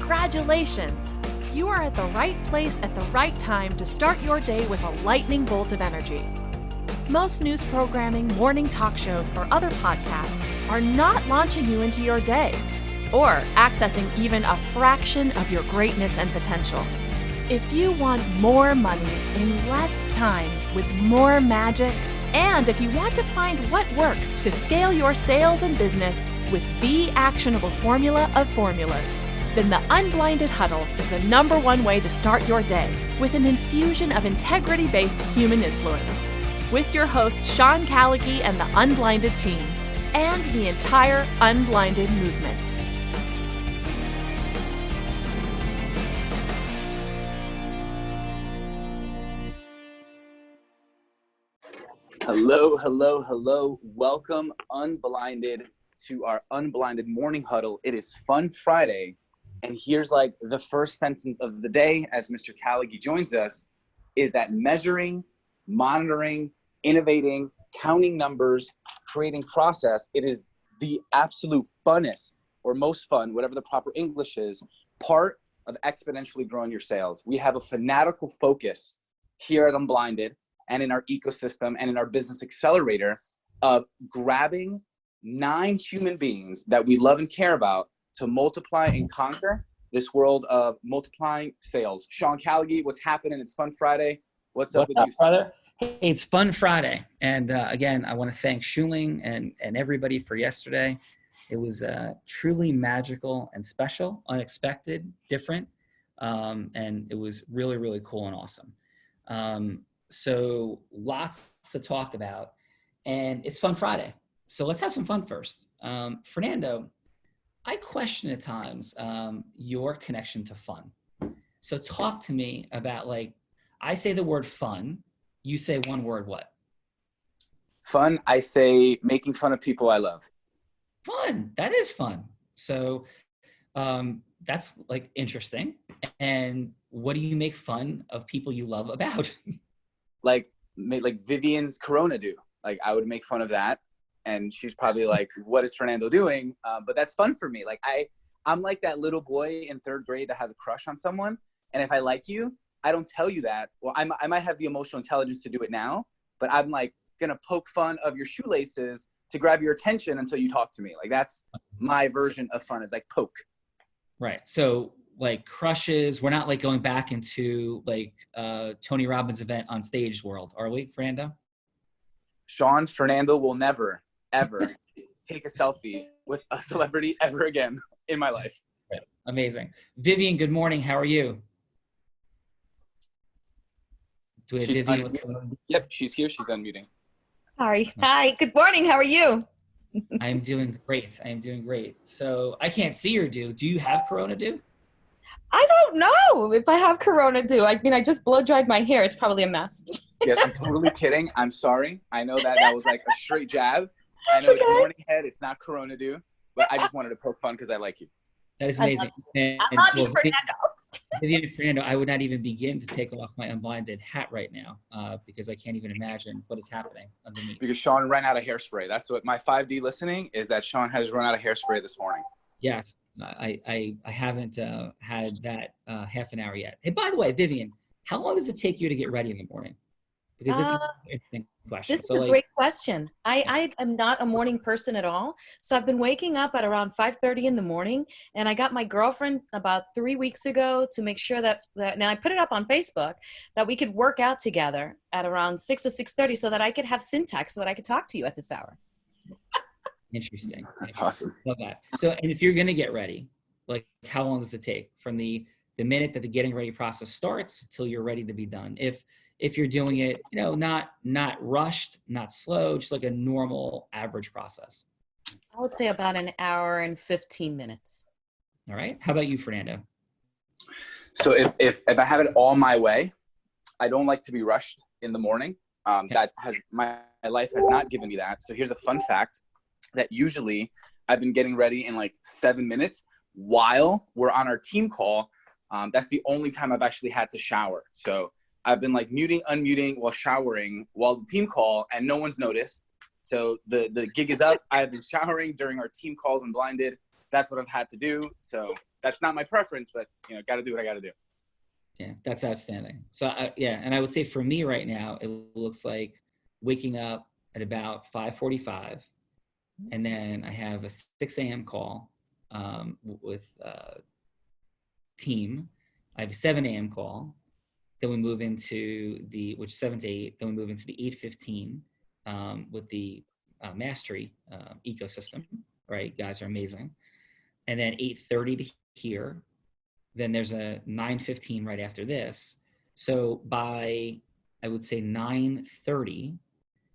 Congratulations! You are at the right place at the right time to start your day with a lightning bolt of energy. Most news programming, morning talk shows, or other podcasts are not launching you into your day or accessing even a fraction of your greatness and potential. If you want more money in less time with more magic, and if you want to find what works to scale your sales and business with the actionable formula of formulas, then the Unblinded Huddle is the #1 way to start your day with an infusion of integrity-based human influence. With your host, Sean Callagy and the Unblinded team, and the entire Unblinded movement. Hello, hello, hello. Welcome, Unblinded, to our Unblinded Morning Huddle. It is Fun Friday, and here's like the first sentence of the day as Mr. Callagy joins us, is that measuring, monitoring, innovating, counting numbers, creating process, it is the absolute funnest, or most fun, whatever the proper English is, part of exponentially growing your sales. We have a fanatical focus here at Unblinded and in our ecosystem and in our business accelerator of grabbing 9 human beings that we love and care about to multiply and conquer this world of multiplying sales. Sean Callagy, what's happening? It's Fun Friday. What's up with you, brother? Hey, it's Fun Friday. And again, I want to thank Shuling and everybody for yesterday. It was truly magical and special, unexpected, different. And it was really, really cool and awesome. So lots to talk about, and it's Fun Friday. So let's have some fun first. Fernando, I question at times your connection to fun. So talk to me about, like, I say the word fun, you say one word, what? Fun, I say making fun of people I love. Fun, that is fun. So that's like interesting. And what do you make fun of people you love about? like Vivian's Corona do. Like, I would make fun of that, and she's probably like, what is Fernando doing? But that's fun for me. Like, I'm like that little boy in 3rd grade that has a crush on someone, and if I like you, I don't tell you that. Well, I might have the emotional intelligence to do it now, but I'm like gonna poke fun of your shoelaces to grab your attention until you talk to me. Like, that's my version of fun, is like poke. Right. So like crushes, we're not like going back into like Tony Robbins event on stage world, are we, Fernando? Sean, Fernando will never, ever take a selfie with a celebrity ever again in my life. Right. Amazing. Vivian, good morning. How are you? Do we have Vivian? Yep, she's here. She's unmuting. Sorry. Hi. Good morning. How are you? I am doing great. So I can't see your do. Do you have Corona do? I don't know if I have Corona do. I mean, I just blow dried my hair. It's probably a mess. Yeah, I'm totally kidding. I'm sorry. I know that was like a straight jab. I know it's morning head. It's not Corona do, but I just wanted to poke fun because I like you. That is amazing. I love you, Fernando. Vivian and Fernando, I would not even begin to take off my Unblinded hat right now because I can't even imagine what is happening underneath. Because Sean ran out of hairspray. That's what my 5D listening is, that Sean has run out of hairspray this morning. Yes, I haven't had that half an hour yet. Hey, by the way, Vivian, how long does it take you to get ready in the morning? Because this is an interesting question. This is a great question. I am not a morning person at all. So I've been waking up at around 5:30 in the morning, and I got my girlfriend about 3 weeks ago to make sure that and I put it up on Facebook, that we could work out together at around 6 or 6:30 so that I could have syntax so that I could talk to you at this hour. Interesting. That's awesome. Love that. So, and if you're going to get ready, like, how long does it take from the minute that the getting ready process starts till you're ready to be done? If you're doing it, not rushed, not slow, just like a normal average process. I would say about an hour and 15 minutes. All right. How about you, Fernando? So if I have it all my way, I don't like to be rushed in the morning. My life has not given me that. So here's a fun fact, that usually I've been getting ready in like 7 minutes while we're on our team call. That's the only time I've actually had to shower. So I've been like muting, unmuting while showering while the team call, and no one's noticed. So the gig is up. I've been showering during our team calls and Blinded, that's what I've had to do. So that's not my preference, but you know, got to do what I got to do. Yeah, that's outstanding. So yeah, and I would say for me right now, it looks like waking up at about 5:45, and then I have a 6 a.m. call with team. I have a 7 a.m. call. Then we move into which 7 to 8. Then we move into the 8:15 with the mastery ecosystem. Right, guys are amazing. And then 8:30 to here. Then there's a 9:15 right after this. So by, I would say 9:30,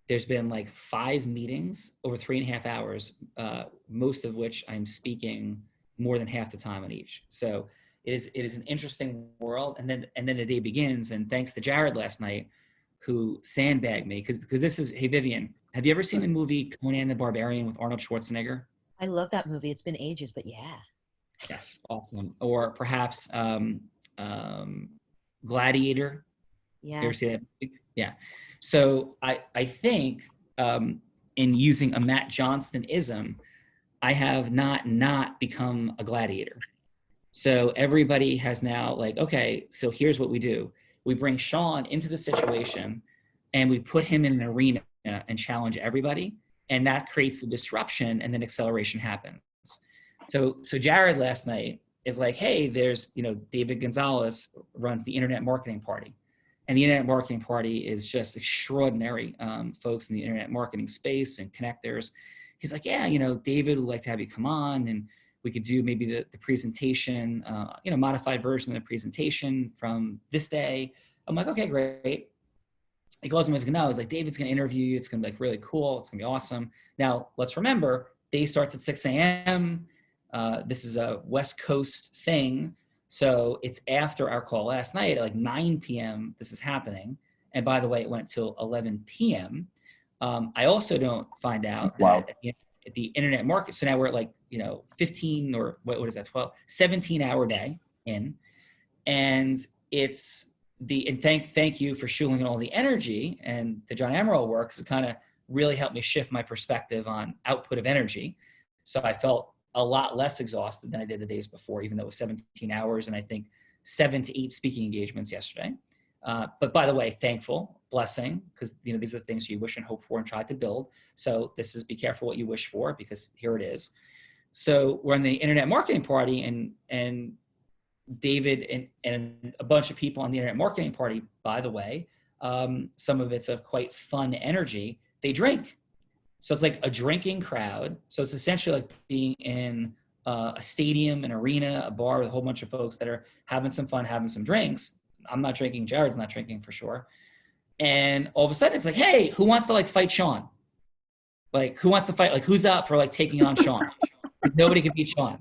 there's been like 5 meetings over 3.5 hours, most of which I'm speaking more than half the time on each. So it is an interesting world. And then the day begins. And thanks to Jared last night, who sandbagged me, because this is, hey Vivian, have you ever seen the movie Conan the Barbarian with Arnold Schwarzenegger? I love that movie. It's been ages, but yeah. Yes, awesome. Or perhaps Gladiator. Yes. You ever see that? Yeah. So I think in using a Matt Johnston-ism, I have not become a gladiator. So everybody has now like, okay, so here's what we do. We bring Sean into the situation and we put him in an arena and challenge everybody. And that creates the disruption, and then acceleration happens. So Jared last night is like, hey, there's, you know, David Gonzalez runs the Internet Marketing Party. And the Internet Marketing Party is just extraordinary folks in the internet marketing space and connectors. He's like, yeah, you know, David would like to have you come on, and we could do maybe the presentation, you know, modified version of the presentation from this day. I'm like, okay, great. He goes and he's like, no, he's like, David's going to interview you. It's going to be like really cool. It's going to be awesome. Now, let's remember, day starts at 6 a.m. This is a West Coast thing. So it's after our call last night at like 9 p.m. This is happening. And by the way, it went till 11 p.m. I also don't find out that at the internet market. So now we're at like, you know, 15 or what is that? 17-hour day in. And it's and thank you for shuling all the energy and the John Amaral work, because it kind of really helped me shift my perspective on output of energy. So I felt a lot less exhausted than I did the days before, even though it was 17 hours and I think 7 to 8 speaking engagements yesterday. But by the way, thankful, blessing, because you know these are the things you wish and hope for and try to build. So this is be careful what you wish for, because here it is. So we're in the Internet Marketing Party, and David and a bunch of people on the Internet Marketing Party, by the way, some of it's a quite fun energy. They drink. So it's like a drinking crowd. So it's essentially like being in a stadium, an arena, a bar with a whole bunch of folks that are having some fun, having some drinks. I'm not drinking. Jared's not drinking for sure. And all of a sudden it's like, hey, who wants to like fight Sean? Like who wants to fight? Like who's up for like taking on Sean? Nobody can beat Sean.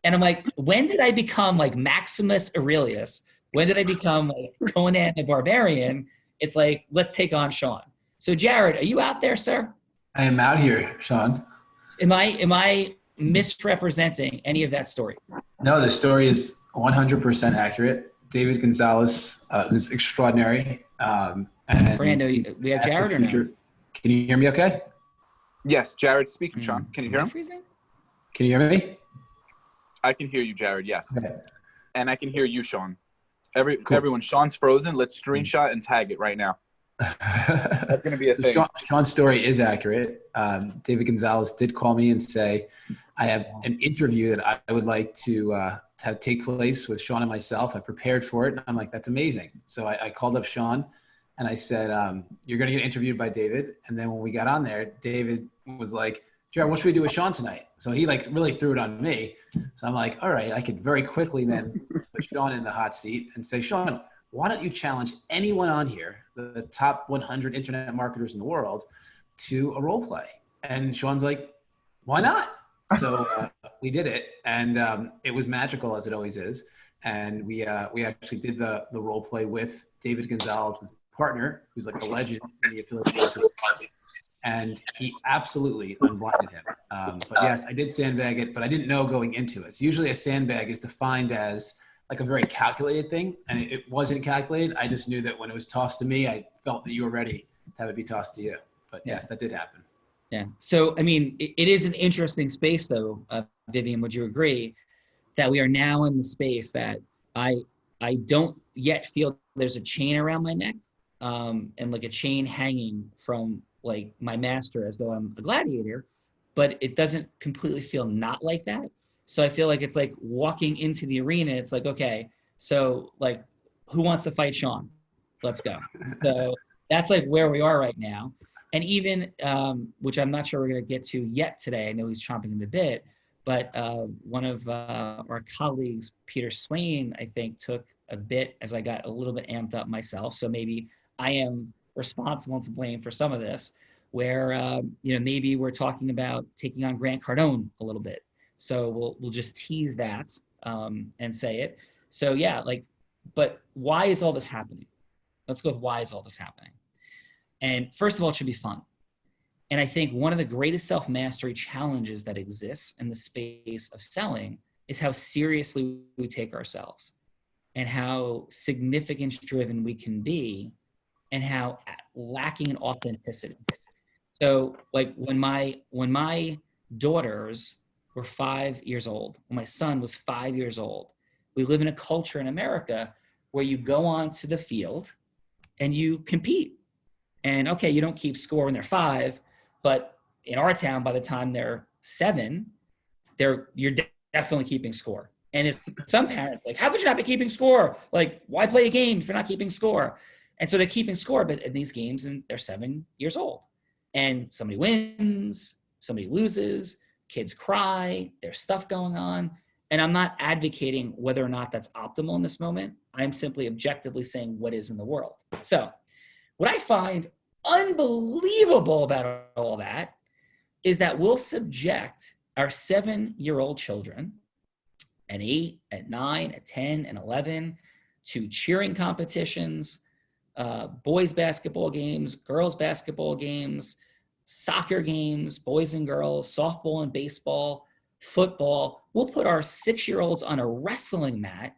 And I'm like, when did I become like Maximus Aurelius? When did I become like Conan the Barbarian? It's like, let's take on Sean. So Jared, are you out there, sir? I am out here, Sean. Am I misrepresenting any of that story? No, the story is 100% accurate. David Gonzalez, who's extraordinary. And Fernando, we have Jared or no? Can you hear me okay? Yes, Jared's speaking, Sean. Can you hear him? Can you hear me? I can hear you, Jared, yes. Okay. And I can hear you, Sean. Everyone, Sean's frozen. Let's screenshot and tag it right now. That's going to be a thing. Sean's story is accurate. David Gonzalez did call me and say, I have an interview that I would like to have take place with Sean and myself. I prepared for it. And I'm like, that's amazing. So I called up Sean and I said, you're going to get interviewed by David. And then when we got on there, David was like, Jared, what should we do with Sean tonight? So he like really threw it on me. So I'm like, all right, I could very quickly then put Sean in the hot seat and say, Sean, why don't you challenge anyone on here, the top 100 internet marketers in the world, to a role play? And Sean's like, why not? So we did it, and it was magical, as it always is. And we actually did the role play with David Gonzalez's partner, who's like a legend in the affiliate marketing. And he absolutely unblinded him. But yes, I did sandbag it, but I didn't know going into it. So usually a sandbag is defined as like a very calculated thing, and it wasn't calculated. I just knew that when it was tossed to me, I felt that you were ready to have it be tossed to you. But yes, that did happen. Yeah. So, I mean, it is an interesting space though, Vivian, would you agree that we are now in the space that I don't yet feel there's a chain around my neck, and like a chain hanging from like my master as though I'm a gladiator, but it doesn't completely feel not like that. So I feel like it's like walking into the arena. It's like, okay, so like, who wants to fight Sean? Let's go. So that's like where we are right now. And even, which I'm not sure we're going to get to yet today. I know he's chomping in the bit, but one of our colleagues, Peter Swain, I think took a bit as I got a little bit amped up myself. So maybe I am responsible and to blame for some of this, where maybe we're talking about taking on Grant Cardone a little bit. So we'll just tease that and say it. So yeah, like, but why is all this happening? Let's go with why is all this happening? And first of all, it should be fun. And I think one of the greatest self-mastery challenges that exists in the space of selling is how seriously we take ourselves and how significance driven we can be and how lacking in authenticity. So like when my daughters were 5 years old, when my son was 5 years old, we live in a culture in America where you go onto the field and you compete. And okay, you don't keep score when they're 5, but in our town, by the time they're 7, you're definitely keeping score. And it's some parents like, how could you not be keeping score? Like, why play a game if you're not keeping score? And so they're keeping score, but in these games, and they're 7 years old. And somebody wins, somebody loses, kids cry, there's stuff going on. And I'm not advocating whether or not that's optimal in this moment. I'm simply objectively saying what is in the world. So what I find unbelievable about all that is that we'll subject our 7-year-old children at 8, at 9, at 10, and 11 to cheering competitions, boys basketball games, girls basketball games, soccer games, boys and girls, softball and baseball, football. We'll put our 6-year-olds on a wrestling mat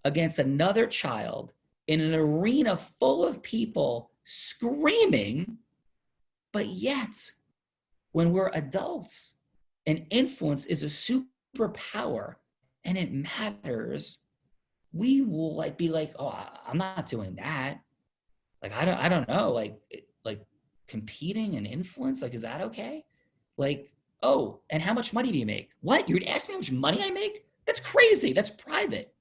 against another child in an arena full of people screaming, but yet when we're adults and influence is a superpower and it matters, we will like be like, oh, I'm not doing that. Like, I don't know, like competing and influence, like, is that okay? Like, oh, and how much money do you make? What? You'd ask me how much money I make? That's crazy. That's private.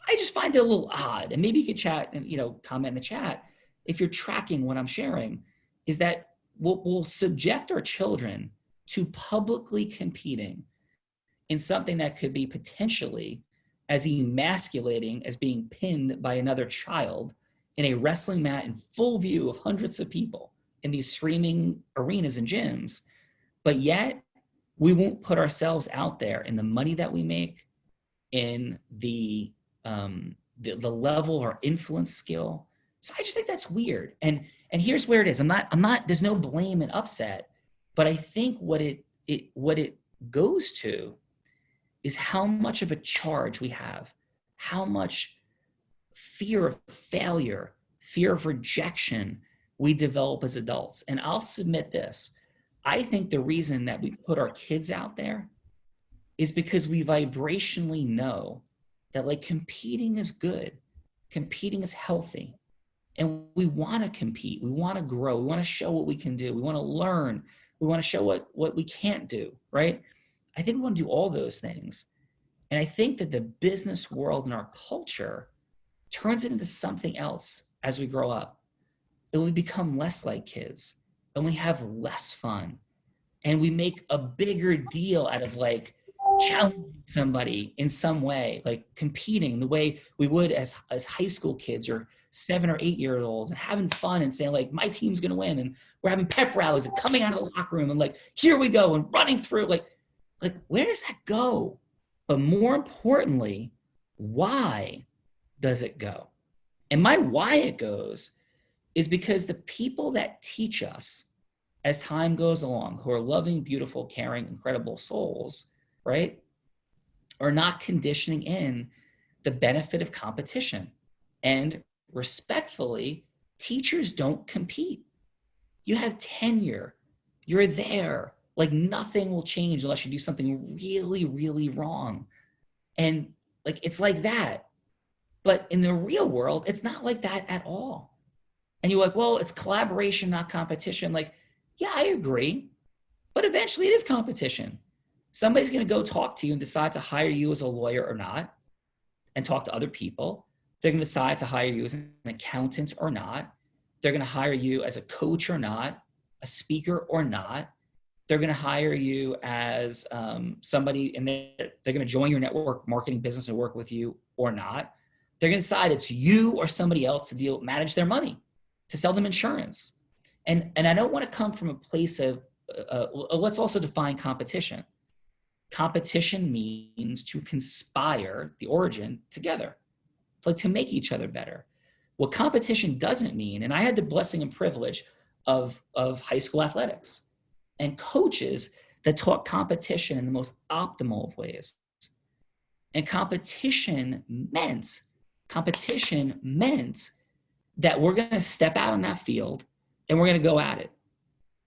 I just find it a little odd. And maybe you could chat and, comment in the chat if you're tracking what I'm sharing, is that we'll subject our children to publicly competing in something that could be potentially as emasculating as being pinned by another child in a wrestling mat in full view of hundreds of people in these screaming arenas and gyms. But yet we won't put ourselves out there in the money that we make, in the level of our influence skill. So I just think that's weird. And here's where it is. I'm not, there's no blame and upset, but I think what it goes to is how much of a charge we have, how much fear of failure, fear of rejection we develop as adults. And I'll submit this. I think the reason that we put our kids out there is because we vibrationally know that like competing is good, competing is healthy, and we want to compete, we want to grow, we want to show what we can do, we want to learn, we want to show what we can't do, right? I think we want to do all those things. And I think that the business world and our culture turns it into something else as we grow up. And we become less like kids, and we have less fun, and we make a bigger deal out of like challenging somebody in some way, like competing the way we would as high school kids or 7 or 8 year olds, and having fun and saying like, my team's going to win. And we're having pep rallies and coming out of the locker room and like, here we go, and running through like where does that go? But more importantly, why does it go? And my why it goes is because the people that teach us as time goes along, who are loving, beautiful, caring, incredible souls, right, are not conditioning in the benefit of competition. And respectfully, teachers don't compete. You have tenure, you're there, Like nothing will change unless you do something really, really wrong. And like, it's like that. But in the real world, it's not like that at all. And you're like, well, it's collaboration, not competition. Like, yeah, I agree. But eventually it is competition. Somebody's going to go talk to you and decide to hire you as a lawyer or not, and talk to other people. They're going to decide to hire you as an accountant or not. They're going to hire you as a coach or not, a speaker or not. They're going to hire you as somebody, and they're going to join your network marketing business and work with you or not. They're going to decide it's you or somebody else to manage their money, to sell them insurance. And I don't want to come from a place of, let's also define competition. Competition means to conspire, the origin, together, like to make each other better. What competition doesn't mean, and I had the blessing and privilege of high school athletics and coaches that taught competition in the most optimal of ways. And competition meant that we're going to step out on that field and we're going to go at it.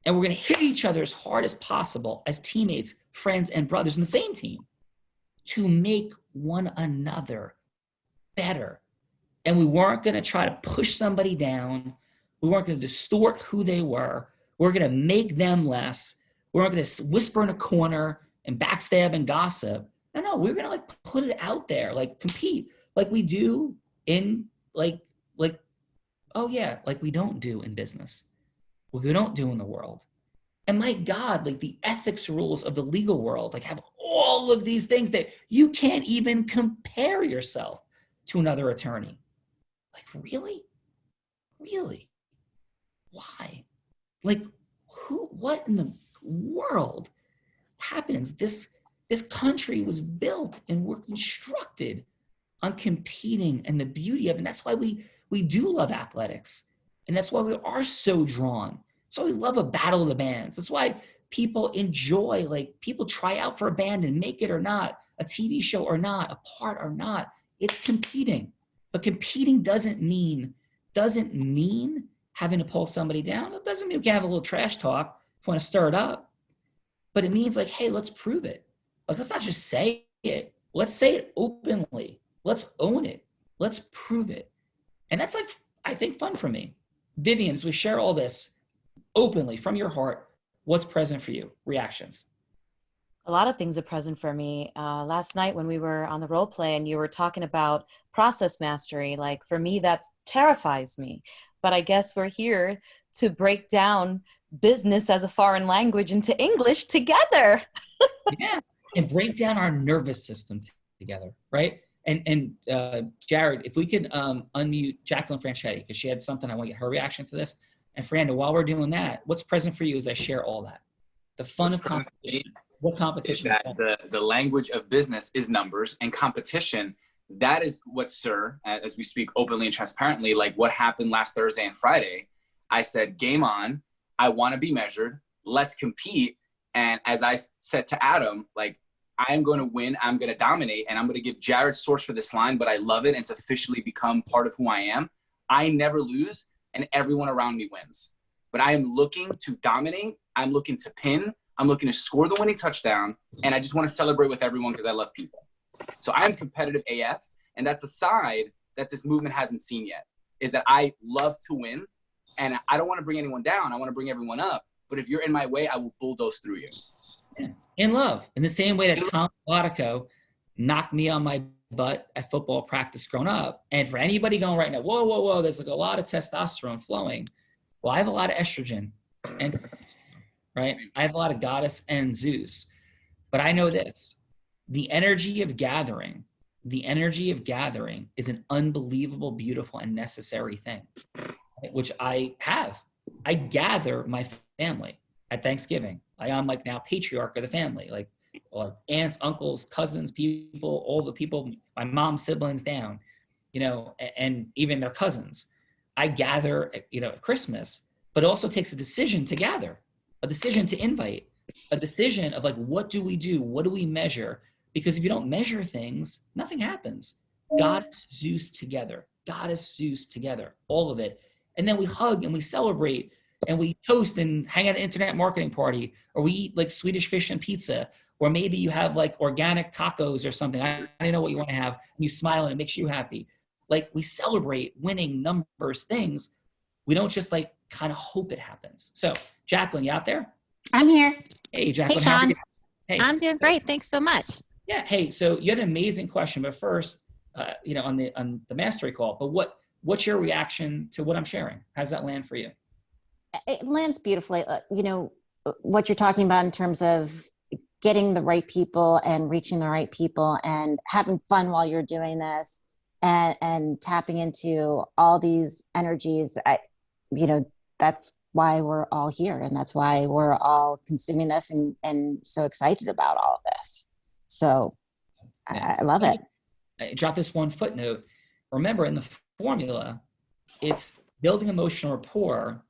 And we're going to hit each other as hard as possible as teammates, friends, and brothers in the same team to make one another better. And we weren't going to try to push somebody down. We weren't going to distort who they were. We're going to make them less. We weren't going to whisper in a corner and backstab and gossip. No, we're going to like put it out there, like compete like we do in like we don't do in business. What we don't do in the world. And my God, like the ethics rules of the legal world, like have all of these things that you can't even compare yourself to another attorney. Like, really? Really? Why? Like, what in the world happens? This country was built and we're constructed on competing and the beauty of it. And that's why we do love athletics. And that's why we are so drawn. That's why we love a battle of the bands. That's why people enjoy, like people try out for a band and make it or not, a TV show or not, a part or not. It's competing. But competing doesn't mean having to pull somebody down. It doesn't mean we can have a little trash talk if we want to stir it up. But it means like, hey, let's prove it. Like, let's not just say it. Let's say it openly. Let's own it. Let's prove it. And that's like, I think, fun for me. Vivian, as we share all this openly from your heart, what's present for you? Reactions. A lot of things are present for me. Last night when we were on the role play and you were talking about process mastery, like for me, that terrifies me. But I guess we're here to break down business as a foreign language into English together. Yeah, and break down our nervous system together, right? And Jared, if we could unmute Jacqueline Franchetti, because she had something, I want to get her reaction to this. And Fernando, while we're doing that, what's present for you as I share all that? The fun of competition. What competition? Is that the language of business is numbers, and competition, that is what, sir, as we speak openly and transparently, like what happened last Thursday and Friday. I said, game on. I want to be measured. Let's compete. And as I said to Adam, like, I'm going to win, I'm going to dominate, and I'm going to give Jared source for this line, but I love it, and it's officially become part of who I am. I never lose, and everyone around me wins. But I am looking to dominate, I'm looking to pin, I'm looking to score the winning touchdown, and I just want to celebrate with everyone because I love people. So I'm competitive AF, and that's a side that this movement hasn't seen yet, is that I love to win, and I don't want to bring anyone down, I want to bring everyone up. But if you're in my way, I will bulldoze through you. Yeah. In love. In the same way that Tom Latico knocked me on my butt at football practice growing up. And for anybody going right now, whoa, there's like a lot of testosterone flowing. Well, I have a lot of estrogen, and right? I have a lot of goddess and Zeus. But I know this, the energy of gathering is an unbelievable, beautiful, and necessary thing, right? Which I have. I gather my family at Thanksgiving. I am like now patriarch of the family, like aunts, uncles, cousins, people, all the people, my mom's siblings down, and even their cousins. I gather, at Christmas, but it also takes a decision to gather, a decision to invite, a decision of like, what do we do? What do we measure? Because if you don't measure things, nothing happens. Goddess, Zeus together, all of it. And then we hug and we celebrate and we toast and hang at an internet marketing party, or we eat like Swedish fish and pizza, or maybe you have like organic tacos or something. I don't know what you want to have, and you smile and it makes you happy. Like, we celebrate winning numbers, things. We don't just like kind of hope it happens. So Jacqueline, you out there? I'm here. Hey, Jacqueline. Hey, Sean. How are you? Hey. I'm doing great. Thanks so much. Yeah. Hey, so you had an amazing question, but first, on the mastery call, but what's your reaction to what I'm sharing? How's that land for you? It lands beautifully. What you're talking about in terms of getting the right people and reaching the right people and having fun while you're doing this, and tapping into all these energies. That's why we're all here, and that's why we're all consuming this and so excited about all of this. So I love it. I drop this one footnote. Remember, in the formula, it's building emotional rapport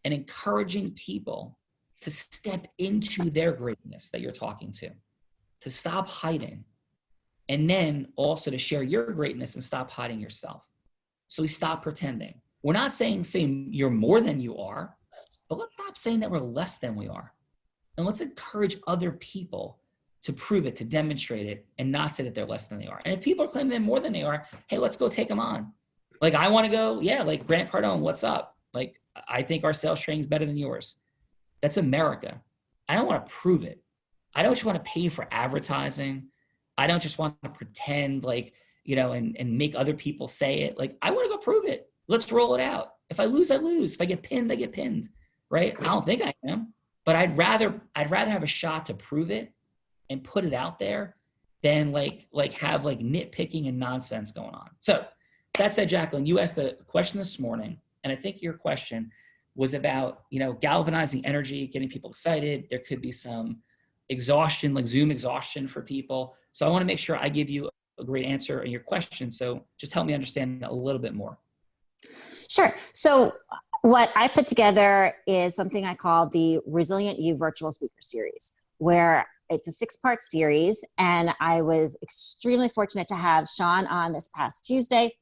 and encouraging people to step into their greatness that you're talking to stop hiding, and then also to share your greatness and stop hiding yourself. So we stop pretending. We're not saying you're more than you are, but let's stop saying that we're less than we are. And let's encourage other people to prove it, to demonstrate it, and not say that they're less than they are. And if people are claiming they're more than they are, hey, let's go take them on. Like, I want to go, yeah, like Grant Cardone, what's up? Like, I think our sales training is better than yours. That's America. I don't want to prove it. I don't just want to pay for advertising. I don't just want to pretend like, and make other people say it. Like, I want to go prove it. Let's roll it out. If I lose, I lose. If I get pinned, I get pinned, right? I don't think I am, but I'd rather have a shot to prove it and put it out there than like have like nitpicking and nonsense going on. So that said, Jacqueline, you asked a question this morning, and I think your question was about, galvanizing energy, getting people excited. There could be some exhaustion, like Zoom exhaustion for people. So I want to make sure I give you a great answer in your question. So just help me understand a little bit more. Sure. So what I put together is something I call the Resilient You Virtual Speaker Series, where it's a 6-part series. And I was extremely fortunate to have Sean on this past Tuesday,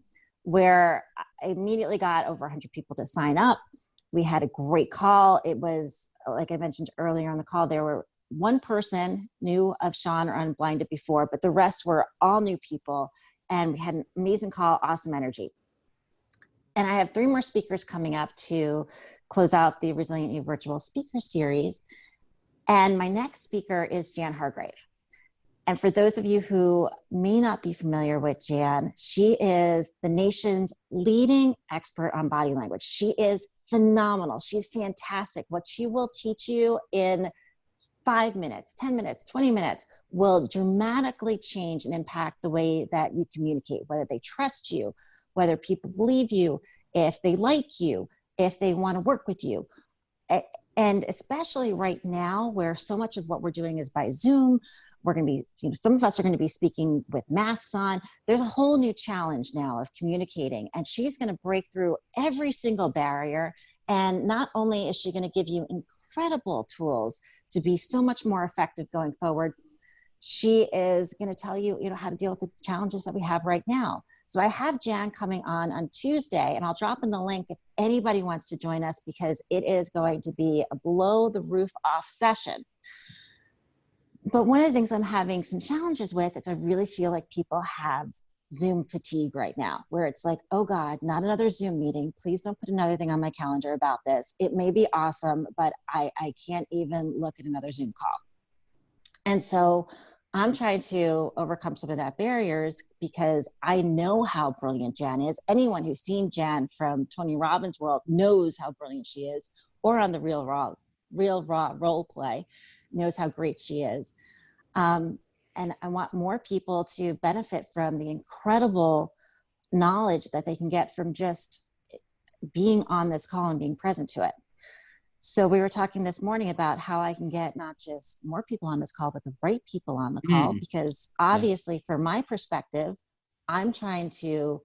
where I immediately got over 100 people to sign up. We had a great call. It was, like I mentioned earlier on the call, there were one person knew of Sean or Unblinded before, but the rest were all new people. And we had an amazing call, awesome energy. And I have 3 more speakers coming up to close out the Resilient You Virtual Speaker Series. And my next speaker is Jan Hargrave. And for those of you who may not be familiar with Jan, she is the nation's leading expert on body language. She is phenomenal. She's fantastic. What she will teach you in 5 minutes, 10 minutes, 20 minutes will dramatically change and impact the way that you communicate, whether they trust you, whether people believe you, if they like you, if they want to work with you. And especially right now, where so much of what we're doing is by Zoom, we're going to be, some of us are going to be speaking with masks on. There's a whole new challenge now of communicating, and she's going to break through every single barrier. And not only is she going to give you incredible tools to be so much more effective going forward, she is going to tell you, how to deal with the challenges that we have right now. So I have Jan coming on Tuesday, and I'll drop in the link if anybody wants to join us, because it is going to be a blow the roof off session. But one of the things I'm having some challenges with is I really feel like people have Zoom fatigue right now, where it's like, oh God, not another Zoom meeting. Please don't put another thing on my calendar about this. It may be awesome, but I can't even look at another Zoom call. And so I'm trying to overcome some of that barriers, because I know how brilliant Jan is. Anyone who's seen Jan from Tony Robbins' world knows how brilliant she is, or on the Real Raw role play, knows how great she is. And I want more people to benefit from the incredible knowledge that they can get from just being on this call and being present to it. So we were talking this morning about how I can get not just more people on this call, but the right people on the call, because obviously from my perspective, I'm trying to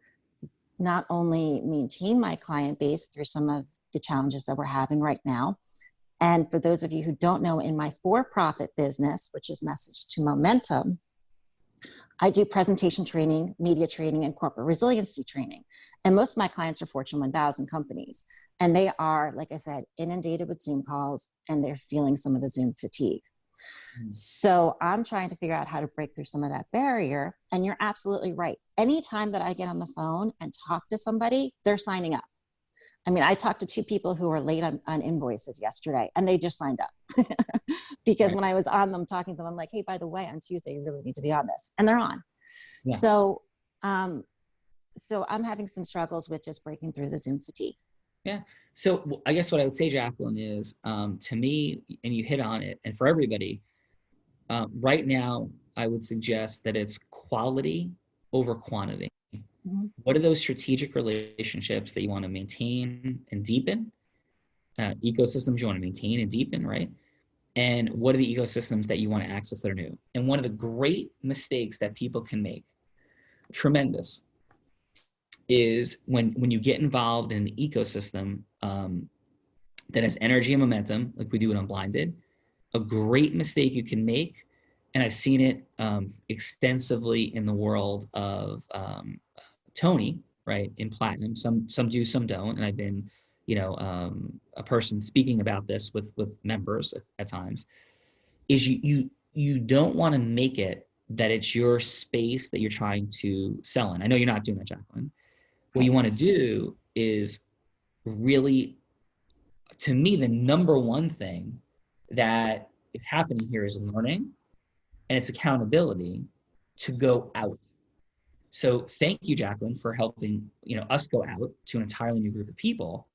not only maintain my client base through some of the challenges that we're having right now. And for those of you who don't know, in my for-profit business, which is Message to Momentum, I do presentation training, media training, and corporate resiliency training. And most of my clients are Fortune 1000 companies. And they are, like I said, inundated with Zoom calls, and they're feeling some of the Zoom fatigue. So I'm trying to figure out how to break through some of that barrier. And you're absolutely right. Anytime that I get on the phone and talk to somebody, they're signing up. I mean, I talked to 2 people who were late on invoices yesterday, and they just signed up because when I was on them talking to them, I'm like, hey, by the way, on Tuesday, you really need to be on this. And they're on. Yeah. So I'm having some struggles with just breaking through the Zoom fatigue. Yeah. So I guess what I would say, Jacqueline, is to me, and you hit on it, and for everybody, right now, I would suggest that it's quality over quantity. Mm-hmm. What are those strategic relationships that you want to maintain and deepen? Ecosystems you want to maintain and deepen, right? And what are the ecosystems that you want to access that are new? And one of the great mistakes that people can make, tremendous, is when you get involved in an ecosystem that has energy and momentum, like we do it on Blinded. A great mistake you can make, and I've seen it extensively in the world of Tony, right, in Platinum. Some do, some don't, and I've been, a person speaking about this with members at times. Is you don't want to make it that it's your space that you're trying to sell in. I know you're not doing that, Jacqueline. What you want to do is really, to me, the number one thing that is happening here is learning, and it's accountability to go out. So thank you, Jacqueline, for helping us go out to an entirely new group of people.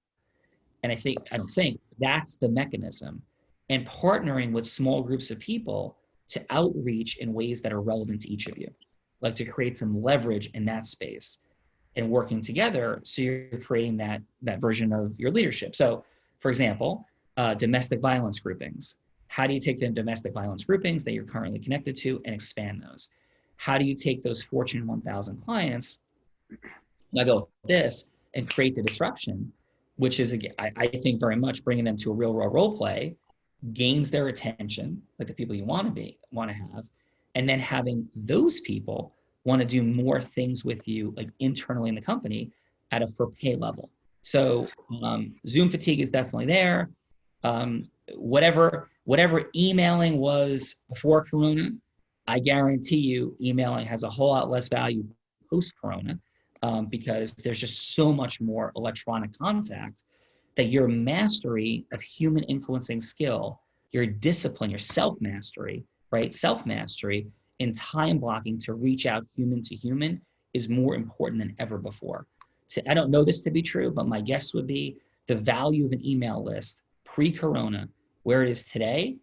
And I don't think that's the mechanism. And partnering with small groups of people to outreach in ways that are relevant to each of you, like to create some leverage in that space and working together. So you're creating that version of your leadership. So for example, domestic violence groupings. How do you take the domestic violence groupings that you're currently connected to and expand those? How do you take those Fortune 1000 clients, and I go with this, and create the disruption, which is, again, I think very much bringing them to a real world role play, gains their attention, like the people you want to have, and then having those people want to do more things with you, like internally in the company at a for pay level. So Zoom fatigue is definitely there. Whatever emailing was before Corona, I guarantee you emailing has a whole lot less value post-Corona because there's just so much more electronic contact that your mastery of human influencing skill, your discipline, your self-mastery, right? Self-mastery in time blocking to reach out human to human is more important than ever before. So I don't know this to be true, but my guess would be the value of an email list pre-Corona, where it is today,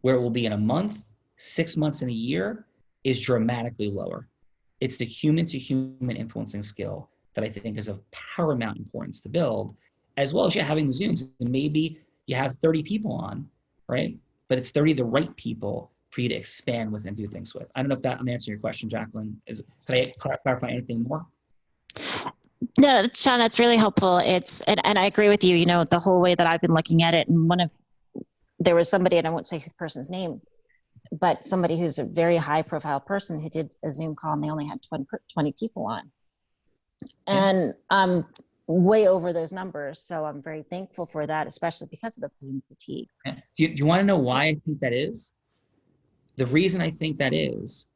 where it will be in a month, 6 months, in a year, is dramatically lower. It's the human to human influencing skill that I think is of paramount importance to build, as well as you having the Zooms. And maybe you have 30 people on, right? But it's 30 of the right people for you to expand with and do things with. I don't know if I'm answering your question, Jacqueline. Can I clarify anything more? No, Sean, that's really helpful. And I agree with you, the whole way that I've been looking at it. And there was somebody, and I won't say the person's name, but somebody who's a very high profile person who did a Zoom call and they only had 20 people on. And I'm way over those numbers. So I'm very thankful for that, especially because of the Zoom fatigue. Do you want to know why I think that is? The reason I think that is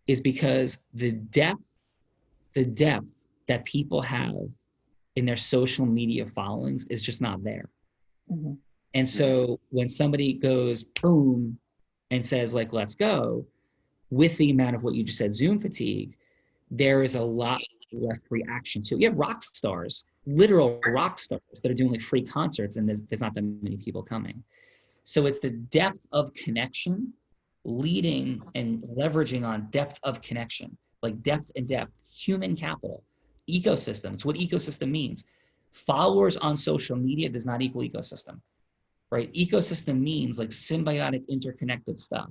because the depth that people have in their social media followings is just not there. Mm-hmm. And so when somebody goes boom and says like, let's go, with the amount of what you just said, Zoom fatigue, there is a lot less reaction to it. You have rock stars, literal rock stars that are doing like free concerts, and there's not that many people coming. So it's the depth of connection leading and leveraging on depth of connection, like depth, human capital, ecosystem. It's what ecosystem means. Followers on social media does not equal ecosystem, right? Ecosystem means like symbiotic, interconnected stuff.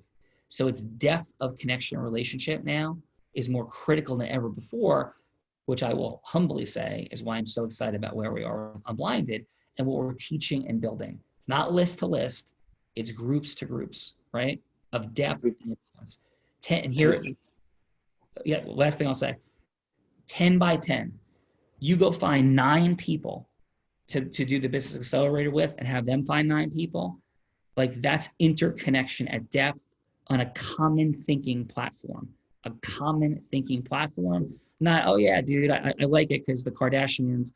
So its depth of connection and relationship now is more critical than ever before, which I will humbly say is why I'm so excited about where we are on Blinded and what we're teaching and building. It's not list to list, it's groups to groups, right? Of depth and influence. And here, last thing I'll say, 10 by 10, you go find 9 people to do the business accelerator with and have them find 9 people. Like, that's interconnection at depth on a common thinking platform, Not, oh yeah, dude, I like it because the Kardashians,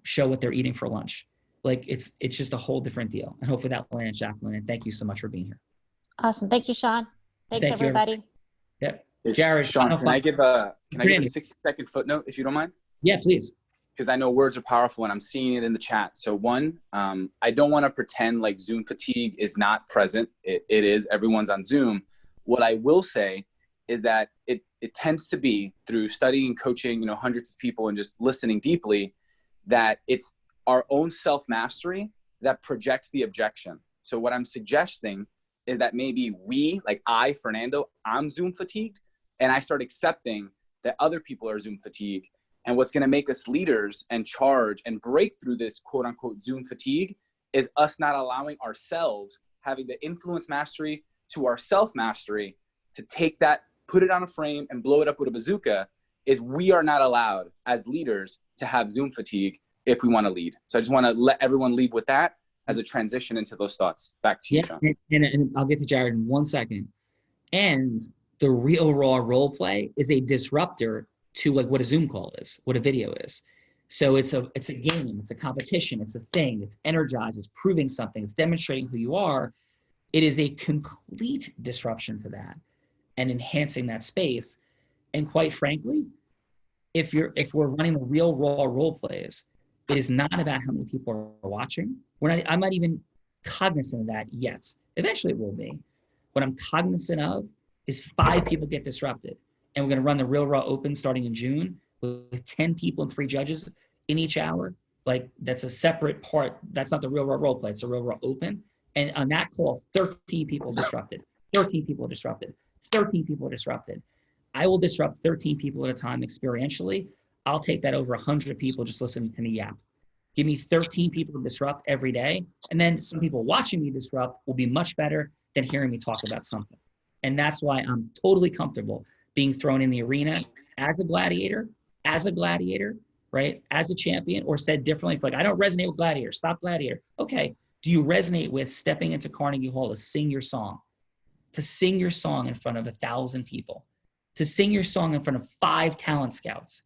show what they're eating for lunch. Like, it's just a whole different deal. And hopefully that lands, Jacqueline. And thank you so much for being here. Awesome. Thank you, Sean. Thanks, everybody. Yep. Jared, Sean, can I give a 60-second footnote, if you don't mind? Yeah, please. Because I know words are powerful and I'm seeing it in the chat. So one, I don't want to pretend like Zoom fatigue is not present. It is. Everyone's on Zoom. What I will say is that it tends to be, through studying and coaching, hundreds of people and just listening deeply, that it's our own self-mastery that projects the objection. So what I'm suggesting is that maybe we, like I, Fernando, I'm Zoom fatigued, and I start accepting that other people are Zoom fatigued. And what's going to make us leaders and charge and break through this quote unquote Zoom fatigue is us not allowing ourselves, having the influence mastery to our self-mastery, to take that, put it on a frame and blow it up with a bazooka. Is we are not allowed as leaders to have Zoom fatigue if we want to lead. So I just want to let everyone leave with that as a transition into those thoughts. Back to you, Sean. And I'll get to Jared in 1 second. And the real raw role play is a disruptor to like what a Zoom call is, what a video is. So it's a game, it's a competition, it's a thing, it's energized, it's proving something, it's demonstrating who you are. It is a complete disruption to that and enhancing that space. And quite frankly, if we're running the real raw role plays, it is not about how many people are watching. I'm not even cognizant of that yet. Eventually it will be. What I'm cognizant of is 5 people get disrupted. And we're going to run the Real Raw Open starting in June with 10 people and 3 judges in each hour. Like, that's a separate part. That's not the Real Raw role play. It's a Real Raw Open. And on that call, 13 people disrupted. 13 people disrupted. 13 people disrupted. I will disrupt 13 people at a time experientially. I'll take that over 100 people just listening to me yap. Give me 13 people to disrupt every day. And then some people watching me disrupt will be much better than hearing me talk about something. And that's why I'm totally comfortable being thrown in the arena as a gladiator, right? As a champion, or said differently, like, I don't resonate with gladiator, stop gladiator. Okay, do you resonate with stepping into Carnegie Hall to sing your song? To sing your song in front of 1,000 people, to sing your song in front of 5 talent scouts,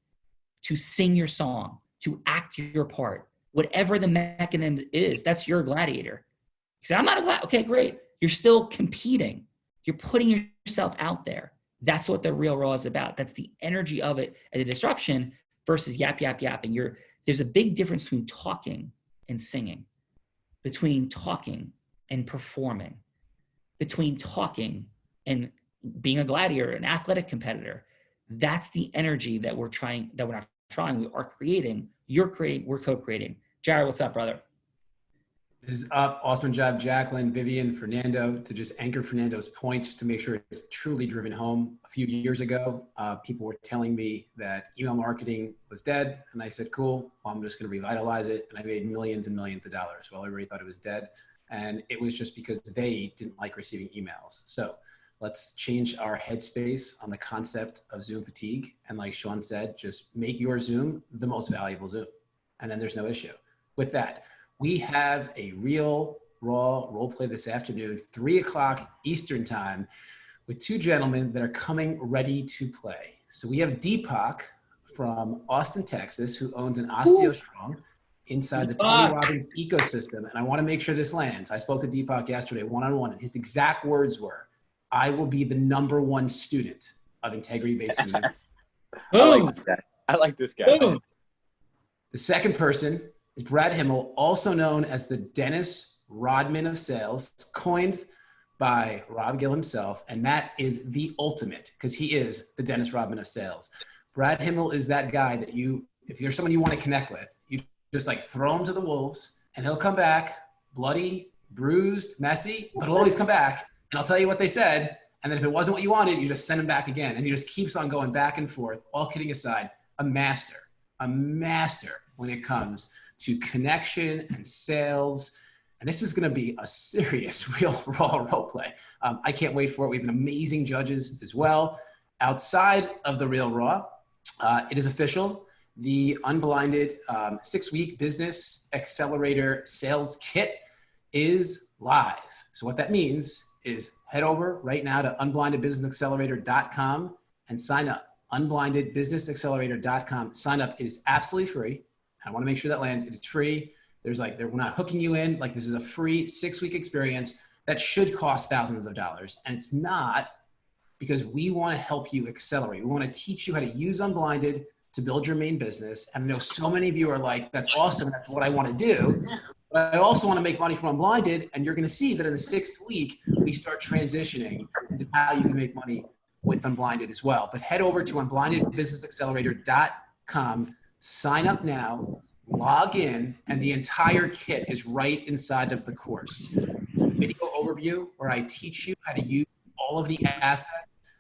to sing your song, to act your part, whatever the mechanism is, that's your gladiator. You say, I'm not a gladiator. Okay, great. You're still competing. You're putting yourself out there. That's what the Real Raw is about. That's the energy of it as a disruption versus yap, yap, yap. And there's a big difference between talking and singing, between talking and performing, between talking and being a gladiator, an athletic competitor. That's the energy that we are creating. You're creating, we're co-creating. Jared, what's up, brother? This is up. Awesome job, Jacqueline, Vivian, Fernando. To just anchor Fernando's point, just to make sure it's truly driven home. A few years ago, people were telling me that email marketing was dead. And I said, cool, well, I'm just going to revitalize it. And I made millions and millions of dollars. Well, everybody thought it was dead. And it was just because they didn't like receiving emails. So let's change our headspace on the concept of Zoom fatigue. And like Sean said, just make your Zoom the most valuable Zoom. And then there's no issue. With that, we have a Real Raw role play this afternoon, 3:00 Eastern time, with 2 gentlemen that are coming ready to play. So we have Deepak from Austin, Texas, who owns an OsteoStrong inside the Tony Robbins ecosystem. And I want to make sure this lands. I spoke to Deepak yesterday one-on-one, and his exact words were, I will be the #1 student of integrity-based communities. I like this guy. Boom. The second person is Brad Himmel, also known as the Dennis Rodman of sales, coined by Rob Gill himself. And that is the ultimate, because he is the Dennis Rodman of sales. Brad Himmel is that guy that if you're someone you want to connect with, you just like throw him to the wolves and he'll come back bloody, bruised, messy, but he'll always come back and I'll tell you what they said. And then if it wasn't what you wanted, you just send him back again. And he just keeps on going back and forth. All kidding aside, a master when it comes to connection and sales. And this is going to be a serious Real Raw role play. I can't wait for it. We have amazing judges as well. outside of the Real Raw, it is official. The Unblinded 6-week Business Accelerator Sales Kit is live. So what that means is head over right now to unblindedbusinessaccelerator.com and sign up. Unblindedbusinessaccelerator.com. Sign up. It is absolutely free. I want to make sure that lands. It is free. We're not hooking you in. Like, this is a free 6-week experience that should cost thousands of dollars. And it's not, because we want to help you accelerate. We want to teach you how to use Unblinded to build your main business. And I know so many of you are like, that's awesome. That's what I want to do. But I also want to make money from Unblinded. And you're going to see that in the 6th week, we start transitioning into how you can make money with Unblinded as well. But head over to unblindedbusinessaccelerator.com, sign up now, log in, and the entire kit is right inside of the course. Video overview where I teach you how to use all of the assets,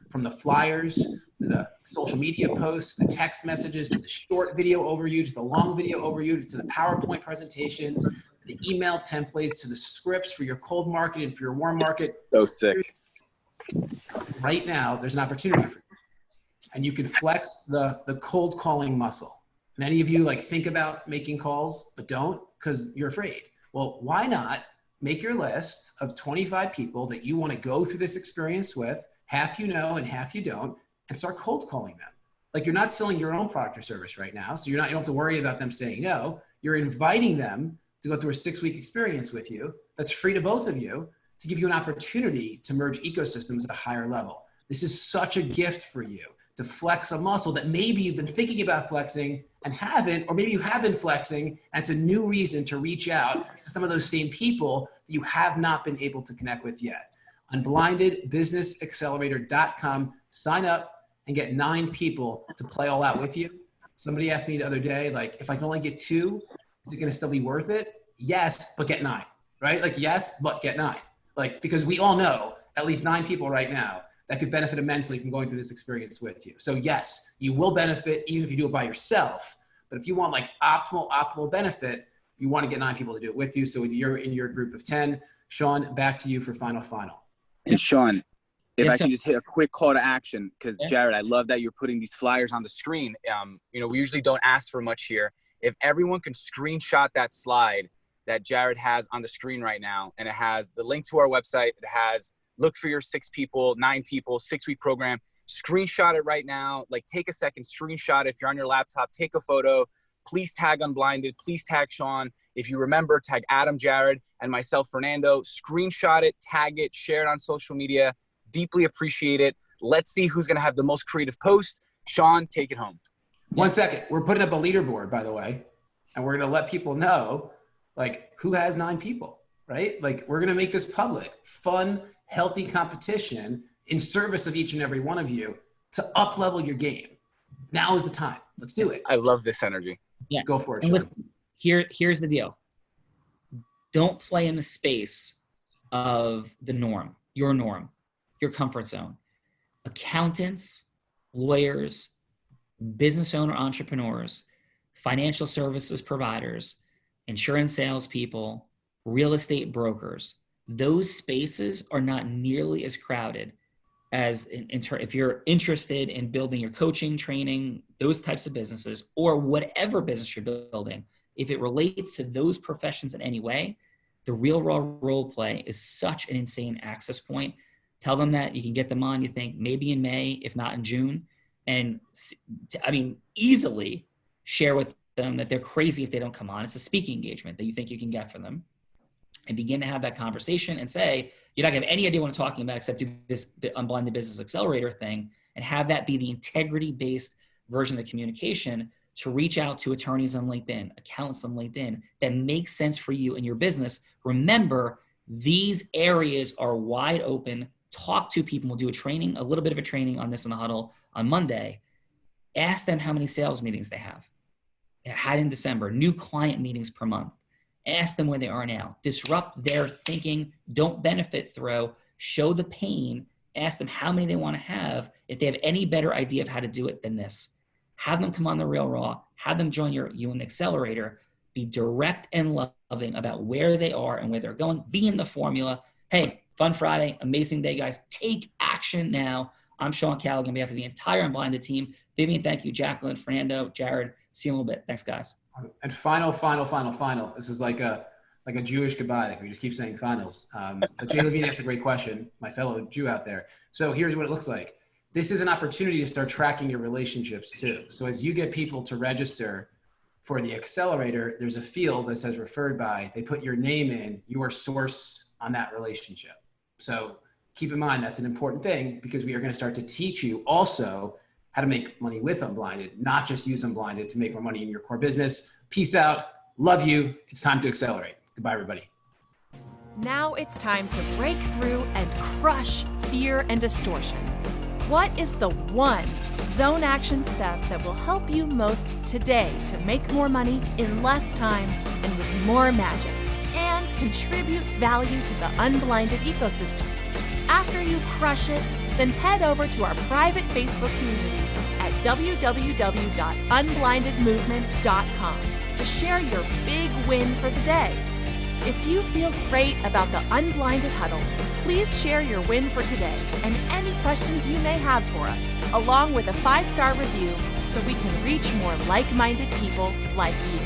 from the flyers to the social media posts, the text messages, to the short video overview, to the long video overview, to the PowerPoint presentations, the email templates, to the scripts for your cold market and for your warm market. So sick. Right now, there's an opportunity for you. And you can flex the cold calling muscle. Many of you think about making calls, but don't, because you're afraid. Well, why not make your list of 25 people that you want to go through this experience with, half you know and half you don't, and start cold calling them. Like, you're not selling your own product or service right now, so you don't have to worry about them saying no. You're inviting them to go through a 6-week experience with you that's free to both of you, to give you an opportunity to merge ecosystems at a higher level. This is such a gift for you to flex a muscle that maybe you've been thinking about flexing and haven't, or maybe you have been flexing, and it's a new reason to reach out to some of those same people that you have not been able to connect with yet. Unblindedbusinessaccelerator.com, sign up and get 9 people to play all out with you. Somebody asked me the other day, if I can only get 2, is it going to still be worth it? Yes, but get 9, right? Yes, but get 9. Because we all know at least 9 people right now that could benefit immensely from going through this experience with you. So yes, you will benefit even if you do it by yourself. But if you want optimal benefit, you want to get 9 people to do it with you. So you're in your group of 10. Sean, back to you for final. And Sean, if Yes, I can sir. just hit a quick call to action, because Jared, I love that you're putting these flyers on the screen. We usually don't ask for much here. If everyone can screenshot that slide that Jared has on the screen right now, and it has the link to our website, it has look for your 6 people, 9 people, 6-week program, screenshot it right now. Take a second, screenshot it. If you're on your laptop, take a photo. Please tag Unblinded. Please tag Sean. If you remember, tag Adam, Jared, and myself, Fernando. Screenshot it, tag it, share it on social media. Deeply appreciate it. Let's see who's going to have the most creative post. Sean, take it home. 1 second. We're putting up a leaderboard, by the way, and we're going to let people know, who has 9 people, right? We're going to make this public, fun, healthy competition in service of each and every one of you to up-level your game. Now is the time. Let's do it. I love this energy. Yeah. Go for it, And Sean. listen, here's the deal. Don't play in the space of the norm, your comfort zone. Accountants, lawyers, business owner entrepreneurs, financial services providers, insurance salespeople, real estate brokers, those spaces are not nearly as crowded as if you're interested in building your coaching, training, those types of businesses, or whatever business you're building. If it relates to those professions in any way, the Real Raw role play is such an insane access point. Tell them that you can get them on, you think, maybe in May, if not in June. And easily share with them that they're crazy if they don't come on. It's a speaking engagement that you think you can get from them. And begin to have that conversation and say, you're not going to have any idea what I'm talking about except do the Unblinded Business Accelerator thing, and have that be the integrity-based version of the communication to reach out to attorneys on LinkedIn, accountants on LinkedIn that make sense for you and your business. Remember, these areas are wide open. Talk to people. We'll do a little bit of a training on this in the huddle on Monday. Ask them how many sales meetings they have. Had in December, new client meetings per month. Ask them where they are now. Disrupt their thinking. Don't benefit throw. Show the pain. Ask them how many they want to have. If they have any better idea of how to do it than this, have them come on the Real Raw. Have them join your Accelerator. Be direct and loving about where they are and where they're going. Be in the formula. Hey, fun Friday. Amazing day, guys. Take action now. I'm Sean Callagy on behalf of the entire Unblinded team. Vivian, thank you. Jacqueline, Fernando, Jared. See you in a little bit. Thanks, guys. And final. This is like a Jewish goodbye. Like we just keep saying finals. But Jay Levine asked a great question, my fellow Jew out there. So here's what it looks like. This is an opportunity to start tracking your relationships too. So as you get people to register for the accelerator, there's a field that says referred by. They put your name in, your source on that relationship. So keep in mind, that's an important thing because we are going to start to teach you also how to make money with Unblinded, not just use Unblinded to make more money in your core business. Peace out. Love you. It's time to accelerate. Goodbye, everybody. Now it's time to break through and crush fear and distortion. What is the one zone action step that will help you most today to make more money in less time and with more magic and contribute value to the Unblinded ecosystem? After you crush it, then head over to our private Facebook community at www.unblindedmovement.com to share your big win for the day. If you feel great about the Unblinded Huddle, please share your win for today and any questions you may have for us, along with a 5-star review so we can reach more like-minded people like you.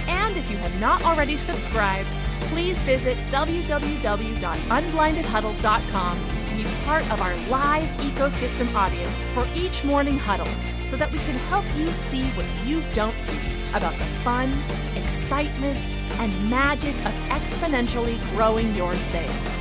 And if you have not already subscribed, please visit www.unblindedhuddle.com to be part of our live ecosystem audience for each morning huddle so that we can help you see what you don't see about the fun, excitement, and magic of exponentially growing your sales.